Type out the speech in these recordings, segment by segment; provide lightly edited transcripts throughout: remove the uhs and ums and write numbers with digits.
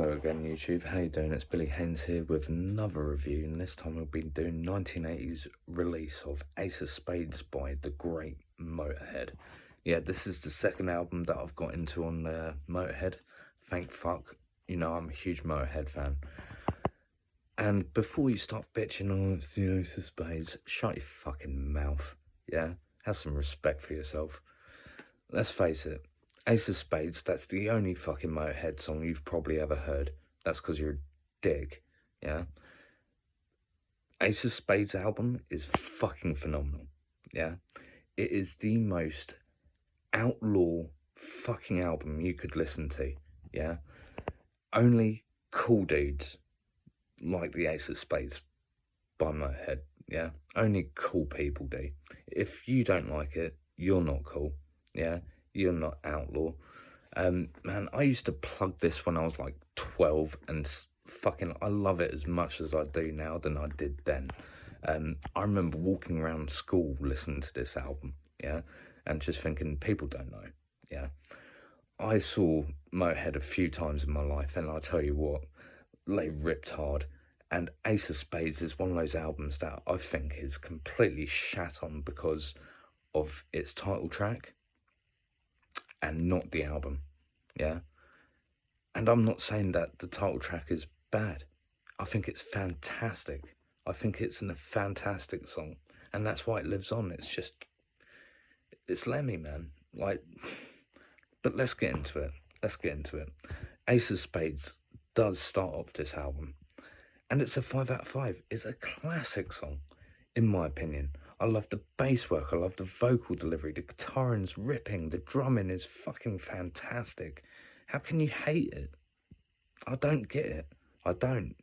Hello again, YouTube. How you doing? It's Billy Haynes here with another review, and this time we'll be doing 1980s release of Ace of Spades by the great Motörhead. Yeah, this is the second album that I've got into on Motörhead. Thank fuck. You know, I'm a huge Motörhead fan. And before you start bitching, oh, it's the Ace of Spades, shut your fucking mouth, yeah? Have some respect for yourself. Let's face it, Ace of Spades, that's the only fucking Motörhead song you've probably ever heard. That's because you're a dick, yeah? Ace of Spades album is fucking phenomenal, yeah? It is the most outlaw fucking album you could listen to, yeah? Only cool dudes like the Ace of Spades by Motörhead, yeah? Only cool people do. If you don't like it, you're not cool, yeah? You're not outlaw. Man, I used to plug this when I was like 12 and fucking I love it as much as I do now than I did then. I remember walking around school listening to this album, yeah, and just thinking, people don't know, yeah. I saw Motörhead a few times in my life, and I'll tell you what, they ripped hard. And Ace of Spades is one of those albums that I think is completely shat on because of its title track and not the album, yeah? And I'm not saying that the title track is bad. I think it's fantastic. I think it's a fantastic song, and that's why it lives on. It's Lemmy, man. Like, but let's get into it. Ace of Spades does start off this album, and it's a 5 out of 5. It's a classic song, in my opinion. I love the bass work, I love the vocal delivery, the guitaring's ripping, the drumming is fucking fantastic. How can you hate it? I don't get it. I don't.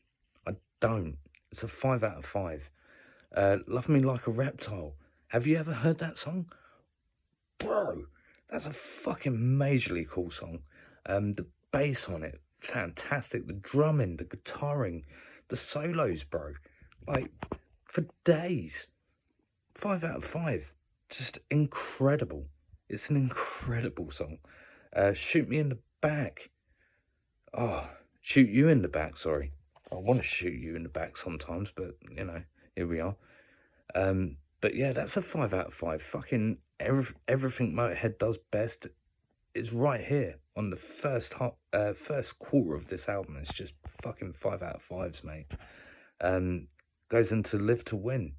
It's a 5 out of 5. Love Me Like a Reptile. Have you ever heard that song? Bro, that's a fucking majorly cool song. The bass on it, fantastic. The drumming, the guitaring, the solos, bro. Like, for days. 5 out of 5. Just incredible. It's an incredible song. Shoot Me in the Back. Oh, Shoot You in the Back, sorry. I want to shoot you in the back sometimes, but, you know, here we are. But yeah, that's a 5 out of 5. Fucking everything Motörhead does best is right here on the first quarter of this album. It's just fucking 5 out of 5s, mate. Goes into Live to Win.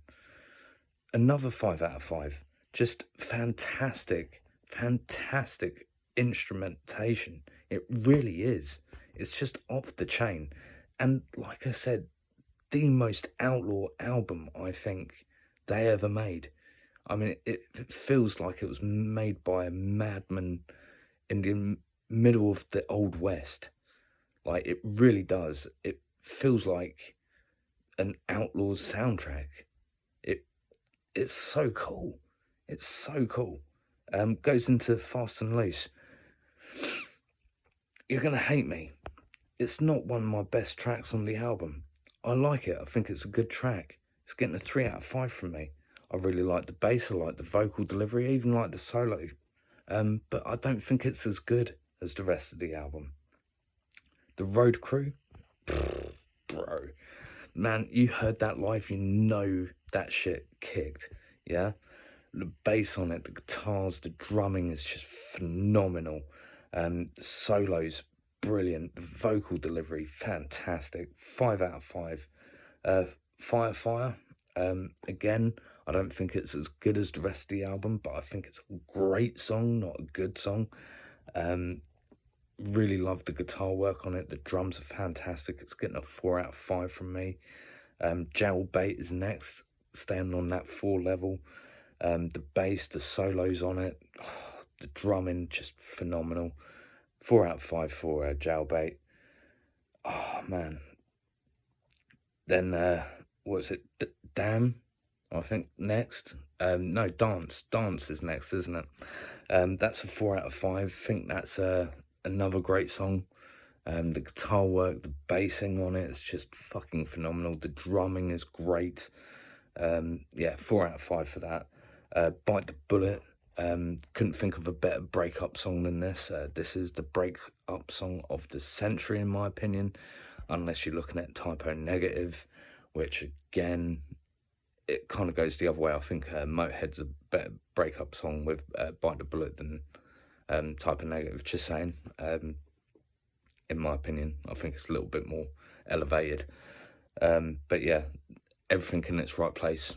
Another 5 out of 5. Just fantastic instrumentation. It really is. It's just off the chain. And like I said, the most outlaw album I think they ever made. I mean, it feels like it was made by a madman in the middle of the Old West. Like, it really does. It feels like an outlaw's soundtrack. It's so cool. It's so cool. Goes into Fast and Loose. You're going to hate me. It's not one of my best tracks on the album. I like it. I think it's a good track. It's getting a 3 out of 5 from me. I really like the bass. I like the vocal delivery. I even like the solo. But I don't think it's as good as the rest of the album. The Road Crew? Bro. Man, you heard that live, you know that shit kicked, yeah? The bass on it, the guitars, the drumming is just phenomenal. The solos, brilliant. The vocal delivery, fantastic. 5 out of 5. Fire. Again, I don't think it's as good as the rest of the album, but I think it's a great song, not a good song. Really love the guitar work on it. The drums are fantastic. It's getting a 4 out of 5 from me. Jailbait is next, staying on that 4 level. The bass, the solos on it, the drumming, just phenomenal. 4 out of 5 for Jailbait. Oh, man. Then, what's it? Damn, I think, next. No, Dance. Dance is next, isn't it? That's a 4 out of 5. I think that's another great song. The guitar work, the bassing on it is just fucking phenomenal. The drumming is great. Yeah, 4 out of 5 for that. Bite the Bullet, Couldn't think of a better breakup song than this. This is the breakup song of the century, in my opinion, unless you're looking at Typo Negative, which again, it kind of goes the other way. I think Motörhead's a better breakup song with Bite the Bullet than Typo Negative, just saying. In my opinion, I think it's a little bit more elevated. But yeah, everything in its right place.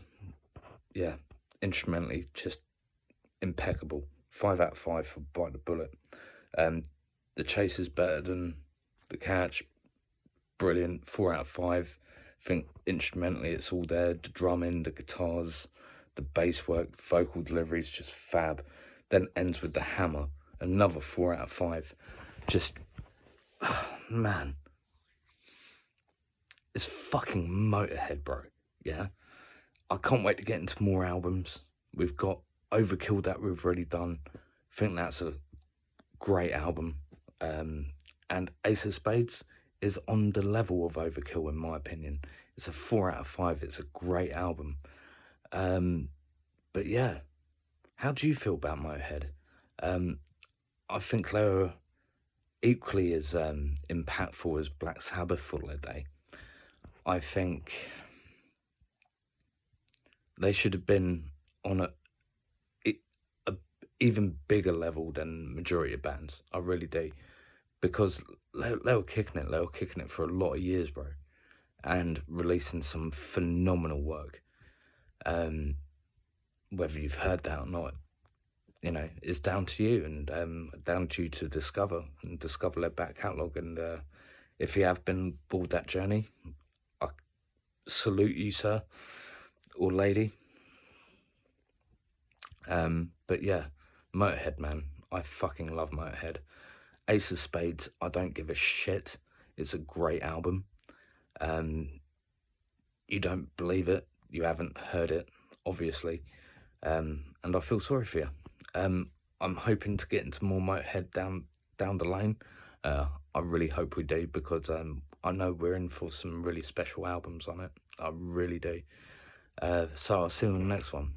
Yeah, instrumentally, just impeccable. 5 out of 5 for Bite the Bullet. The chase is better than the catch. Brilliant. 4 out of 5. I think instrumentally it's all there. The drumming, the guitars, the bass work, vocal delivery is just fab. Then ends with the hammer. Another 4 out of 5. Just, man. It's fucking Motörhead, bro. Yeah? I can't wait to get into more albums. We've got Overkill that we've already done. I think that's a great album. And Ace of Spades is on the level of Overkill, in my opinion. It's a 4 out of 5. It's a great album. But yeah, how do you feel about Motörhead? I think they were equally as impactful as Black Sabbath for their day. I think they should have been on a even bigger level than majority of bands. I really do. Because they were kicking it. They were kicking it for a lot of years, bro. And releasing some phenomenal work. Whether you've heard that or not, you know, is down to you, and down to you to discover their back catalogue. And if you have been aboard that journey, I salute you, sir or lady. But yeah, Motörhead, man. I fucking love Motörhead. Ace of Spades, I don't give a shit. It's a great album. You don't believe it. You haven't heard it, obviously. And I feel sorry for you. I'm hoping to get into more Motörhead down the lane. I really hope we do, because I know we're in for some really special albums on it. I really do. So I'll see you on the next one.